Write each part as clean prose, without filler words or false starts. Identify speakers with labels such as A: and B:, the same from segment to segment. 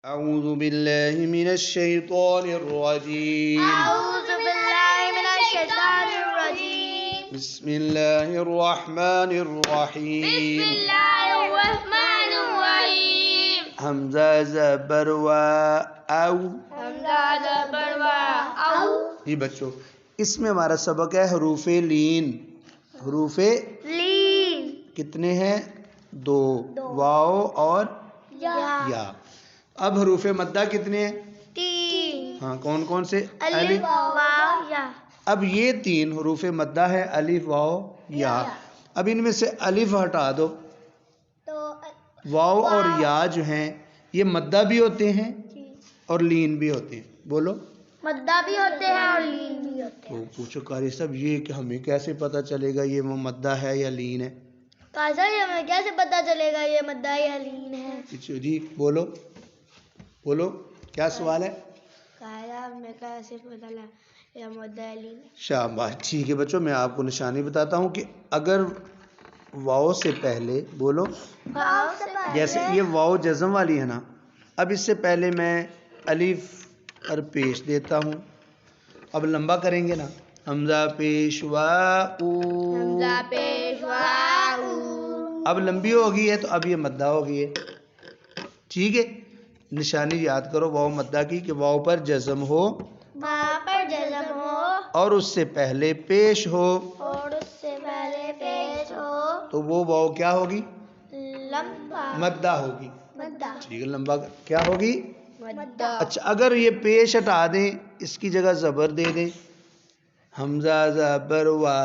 A: أعوذ بالله من الشيطان الرجيم.
B: أعوذ بالله من الشيطان الرجيم.
A: بسم الله الرحمن
B: بسم
A: الرحيم.
B: الله الرحمن الرحيم.
A: حمزہ زبر و او.
B: حمزہ زبر و او.
A: جی بچوں، اس میں ہمارا سبق ہے حروف لین. حروف
B: لین.
A: کتنے ہیں؟ دو، واو اور یا. اب حروف مدہ کتنے ہیں؟
B: تین.
A: ہاں، کون کون سے؟
B: الف واو یا.
A: اب یہ تین حروف مدہ ہے، الف واو یا. اب ان میں سے الف ہٹا دو،
B: تو
A: واو اور یا جو ہیں یہ مدہ بھی ہوتے ہیں اور لین بھی ہوتے ہیں. بولو.
B: مدہ بھی ہوتے ہیں اور لین بھی ہوتے ہیں.
A: تو پوچھو قاری صاحب، یہ کہ ہمیں کیسے پتہ چلے گا یہ مدہ ہے یا لین ہے؟
B: کیسا ہمیں کیسے پتا چلے گا یہ مدہ یا لین ہے؟
A: جی بولو بولو، کیا سوال ہے؟
B: کہا ہمیں کیسے پتا چلا یہ مدہ یا لین ہے؟
A: شاباش. ٹھیک ہے بچوں، میں آپ کو نشانی بتاتا ہوں کہ اگر واو سے پہلے، بولو،
B: واو سے پہلے.
A: جیسے یہ واو جزم والی ہے نا، اب اس سے پہلے میں الف اور پیش دیتا ہوں. اب لمبا کریں گے نا، حمزہ پیش وا او.
B: حمزہ پیش واو.
A: اب لمبی ہو گئی ہے تو اب یہ مدہ ہو گئی ہے. ٹھیک ہے، نشانی یاد کرو واو مدہ کی کہ واو پر جزم ہو
B: وہاں پر جزم ہو
A: اور اس سے پہلے پیش ہو
B: اور اس سے پہلے پیش ہو
A: تو وہ واو کیا ہوگی؟
B: لمبا.
A: مدہ ہوگی.
B: مدہ.
A: ٹھیک ہے، لمبا کیا ہوگی؟
B: مدہ.
A: اچھا، اگر یہ پیش ہٹا دیں، اس کی جگہ زبر دے دیں، حمزہ زبر وا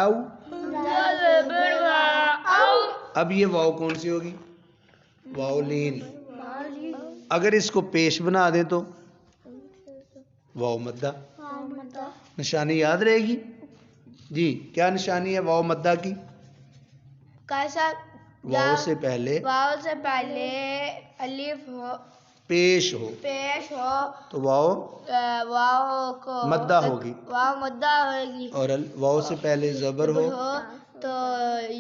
A: او.
B: حمزہ زبر واو.
A: اب یہ واو کون سی ہوگی؟ واو لین. اگر اس کو پیش بنا دیں تو واو مدہ.
B: مدہ.
A: نشانی یاد رہے گی؟ جی، کیا نشانی ہے واو مدہ کی؟
B: کیسا؟
A: واو سے پہلے
B: واو سے پہلے الف ہو،
A: پیش ہو
B: پیش ہو
A: تو واو
B: واو کو
A: مدہ ہوگی،
B: واو مدہ ہوگی.
A: اور واو سے پہلے زبر ہو
B: تو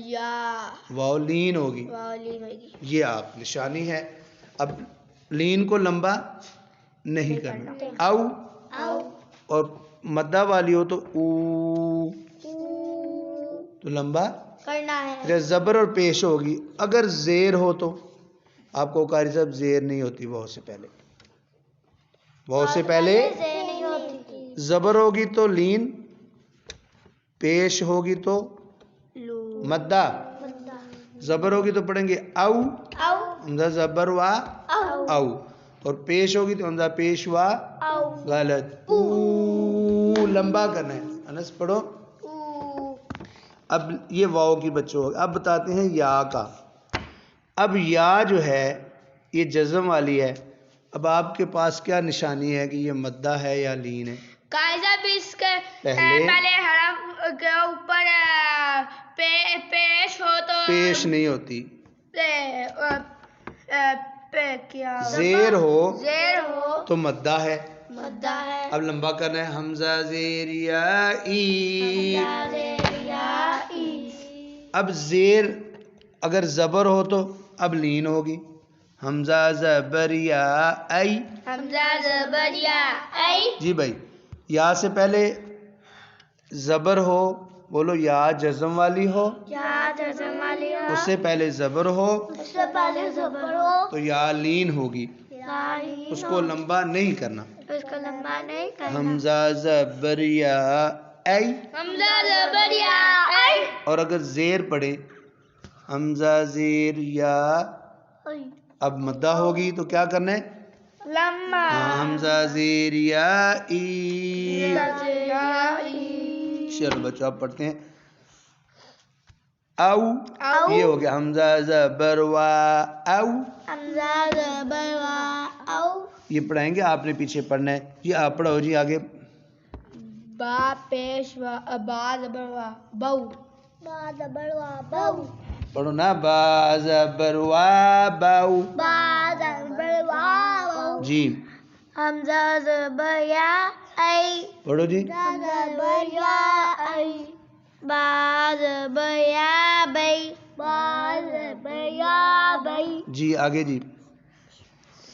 B: یا
A: واو لین ہوگی.
B: واو لین ہوگی.
A: یہ آپ نشانی ہے. اب لین کو لمبا نہیں کرنا. او
B: او.
A: اور مدہ والی ہو تو او تو لمبا.
B: کرنا ہے.
A: پھر زبر اور پیش ہوگی. اگر زیر ہو تو آپ کو قاری صاحب زیر نہیں ہوتی واو سے پہلے. واو سے پہلے
B: سے نہیں ہوتی.
A: زبر ہوگی تو لین، پیش ہوگی تو
B: لو.
A: مدہ.
B: مدہ.
A: زبر ہوگی تو پڑھیں گے او.
B: او.
A: حمزہ زبر وا
B: او.
A: او. اور پیش ہوگی تو حمزہ پیش وا.
B: او.
A: غلط. او لمبا کرنا ہے. انس پڑھو.
B: او.
A: اب یہ واو کی بچوں. اب بتاتے ہیں یا کا. اب یا جو ہے یہ جزم والی ہے. اب آپ کے پاس کیا نشانی ہے کہ یہ مدہ ہے یا لین ہے؟
B: کیسا بھی اس کے
A: پہلے
B: حرف کے اوپر پیش ہو تو
A: پیش نہیں ہوتی.
B: کیا
A: زیر ہو
B: زیر ہو
A: تو مدہ ہے.
B: مدہ ہے.
A: اب لمبا کرنا ہے. حمزہ زیر یا ای.
B: حمزہ زیر یا ای.
A: اب زیر اگر زبر ہو تو اب لین ہوگی. حمزہ زبر یا ای.
B: حمزہ زبر یا ای.
A: جی بھائی، یا سے پہلے زبر ہو، بولو یا جزم والی ہو،
B: یا جزم والی ہو.
A: اس سے پہلے زبر ہو
B: اس سے پہلے زبر ہو.
A: تو یا لین ہوگی.
B: یا لین
A: اس کو لمبا نہیں کرنا.
B: اس کو لمبا نہیں کرنا.
A: حمزہ زبر یا ای.
B: حمزہ زبر یا ای.
A: اور اگر زیر پڑے حمزہ زیر یا، اب مدہ ہوگی تو کیا کرنا ہے؟
B: لمبا.
A: حمزہ زیر یا ای.
B: یا ای.
A: چلو بچوں آپ پڑھتے ہیں. او.
B: او.
A: یہ ہو گیا حمزہ زبر وا او.
B: حمزہ زبر وا او.
A: یہ پڑھائیں گے، آپ نے پیچھے پڑھنا ہے. یہ آپ پڑھو جی آگے.
B: با پیش وا با زبر وا بو. با زبر وا بو.
A: پڑھو نا. با زبر وا باو.
B: با زبر وا بو.
A: جی
B: حمزہ زبر یا ای.
A: پڑھو جی.
B: زبر یا ای. با زبر یا بی. با زبر یا بی.
A: جی آگے جی.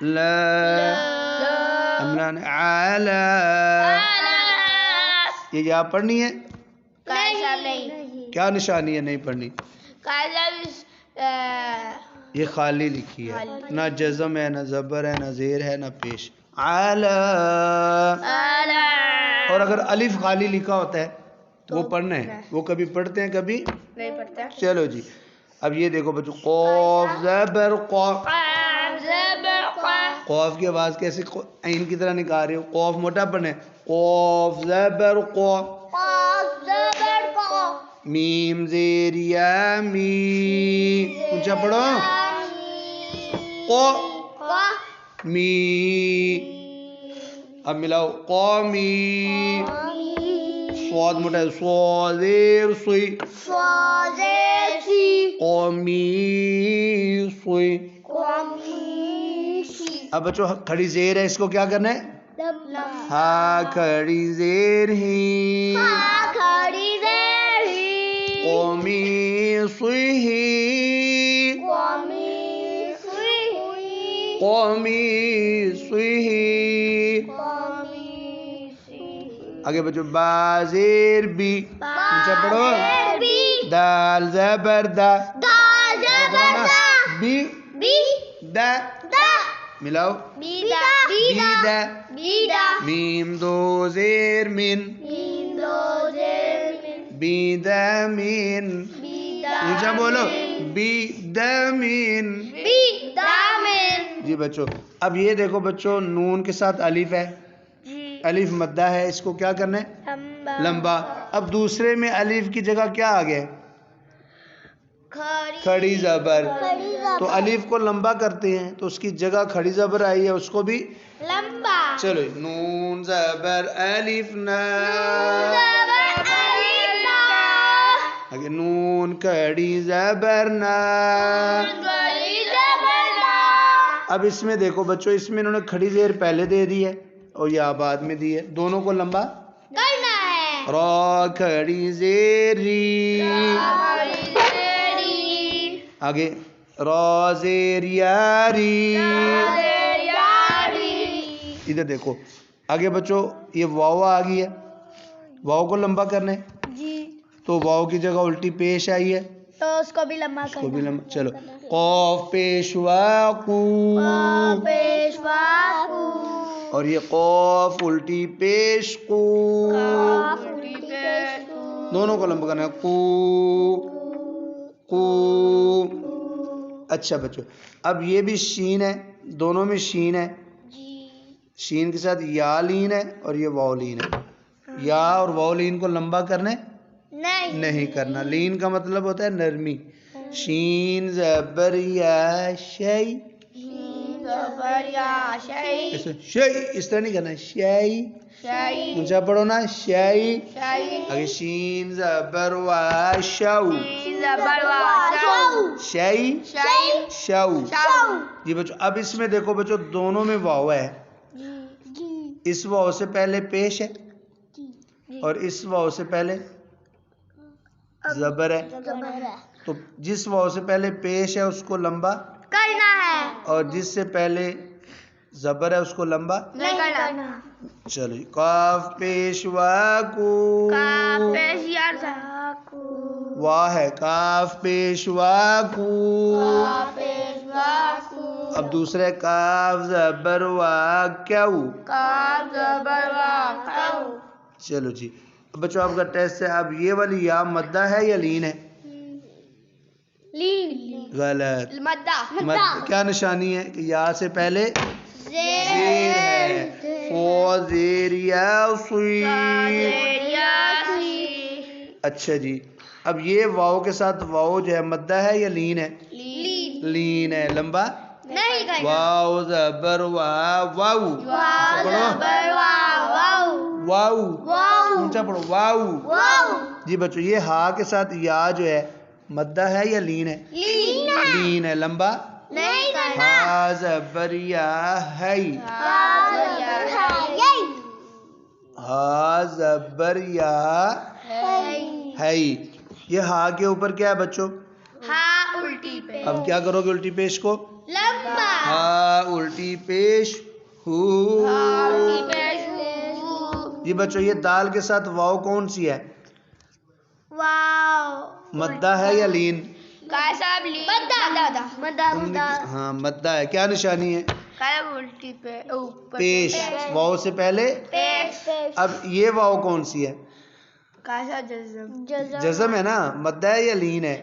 A: لا عمران علا. یہ یا پڑھنی ہے؟
B: نہیں.
A: کیا نشانی ہے نہیں پڑھنی؟ یہ خالی لکھی ہے، نہ جزم ہے، نہ زبر ہے، نہ زیر ہے، نہ پیش. علا. اور اگر الف خالی لکھا ہوتا ہے وہ پڑھنا ہے، وہ کبھی پڑھتے ہیں کبھی
B: نہیں پڑھتا.
A: چلو جی اب یہ دیکھو بچوں، قوف زبر قوف. قوف کی آواز کیسے عین کی طرح نکال رہے ہو؟ قوف موٹا پڑھنا ہے، قوف زبر قوف. میم زیر یا می، اونچا پڑھو. قو می. اب ملاؤ قومی. سواد موٹا ہے، سو زیر سوئی. قومی سوئی. اب بچوں کھڑی زیر ہے، اس کو کیا کرنا ہے؟ ہا کھڑی زیر ہی. قومی سوئی ہی. قومی سوئی ہی. آگے بچوں با زیر بی، اونچا پڑھو. دال زبر دا. Be the. ملاؤ. Be the. میم دو زیر من. بی دا من. اونچا بولو. بی دا من. جی بچوں اب یہ دیکھو بچوں، نون کے ساتھ الف ہے، الف مدہ ہے، اس کو کیا کرنا ہے؟ لمبا. اب دوسرے میں الف کی جگہ کیا آ گیا؟ کھڑی زبر. تو الف کو لمبا کرتے ہیں تو اس کی جگہ کھڑی زبر آئی ہے، اس کو بھی لمبا. چلو نون زبر الف نا. آگے نون کھڑی زبر نا. اب اس میں دیکھو بچوں، اس میں انہوں نے کھڑی زیر پہلے دے دی ہے اور یا بعد میں دی ہے، دونوں کو لمبا کرنا ہے. را کھڑی زیر ری. آگے را زیر یاری. ادھر دیکھو آگے بچوں، یہ واو آ گئی ہے، واو کو لمبا کرنا ہے تو واو کی جگہ الٹی پیش آئی ہے
B: تو اس کو بھی لمبا کرنا.
A: چلو قوف پیشوا قو. اور یہ قوف الٹی پیش قو. دونوں کو لمبا کرنا ہے، قو قو. اچھا بچوں اب یہ بھی شین ہے، دونوں میں شین ہے، شین کے ساتھ یا لین ہے اور یہ واو لین ہے. یا اور واو لین کو لمبا کرنے نہیں کرنا. لین کا مطلب ہوتا ہے نرمی. شین زبر یا شی. شی اس طرح نہیں کرنا، شی. اونچا پڑھو نا، شی. آگے شین زبر وا شو. شی شو. جی بچوں اب اس میں دیکھو بچوں، دونوں میں واو ہے، اس واو سے پہلے پیش ہے اور اس واو سے پہلے زبر ہے. تو جس واو سے پہلے پیش ہے اس کو لمبا کرنا ہے اور جس سے پہلے زبر ہے اس کو لمبا نہیں کرنا. چلو کاف پیش وا کو. واہ ہے، کاف پیش وا کو. اب دوسرے کاف زبر وا کیو. چلو جی اب بچوں آپ کا ٹیسٹ ہے. اب یہ والی یا مدہ ہے یا لین ہے؟ غلط. کیا نشانی ہے کہ یا سے پہلے زیر ہے. فو زیر یا سوئی. اچھا جی اب یہ واو کے ساتھ واو جو ہے مدہ ہے یا لین ہے؟ لین ہے، لمبا واو زبر وا واو. واو اونچا پڑھو، واو. جی بچوں یہ ہا کے ساتھ یا جو ہے مدہ ہے یا لین ہے؟ لین ہے، لمبا ہا زبر یا ہے. ہا زبر یا ہے. یہ ہا کے اوپر کیا ہے بچوں؟ اب کیا کرو گے الٹی پیش کو؟ ہا الٹی پیش ہو. جی بچوں یہ دال کے ساتھ واو کون سی ہے؟
B: واو
A: مدہ ہے یا لین؟
B: مدہ
A: ہاں مدہ ہے. کیا نشانی ہے؟
B: الٹی پہ
A: پیش. واو سے پہلے. اب یہ واو کون سی ہے؟ جزم ہے نا. مدہ ہے یا لین ہے؟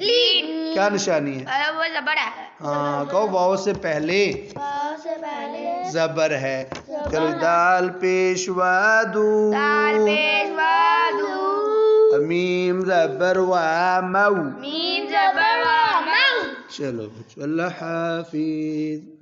A: کیا نشانی ہے؟
B: وہ زبر ہے.
A: ہاں کہو واو سے پہلے زبر ہے. چلو دال پیش وادو. میم زبر و مو. چلو بچو اللہ حافظ.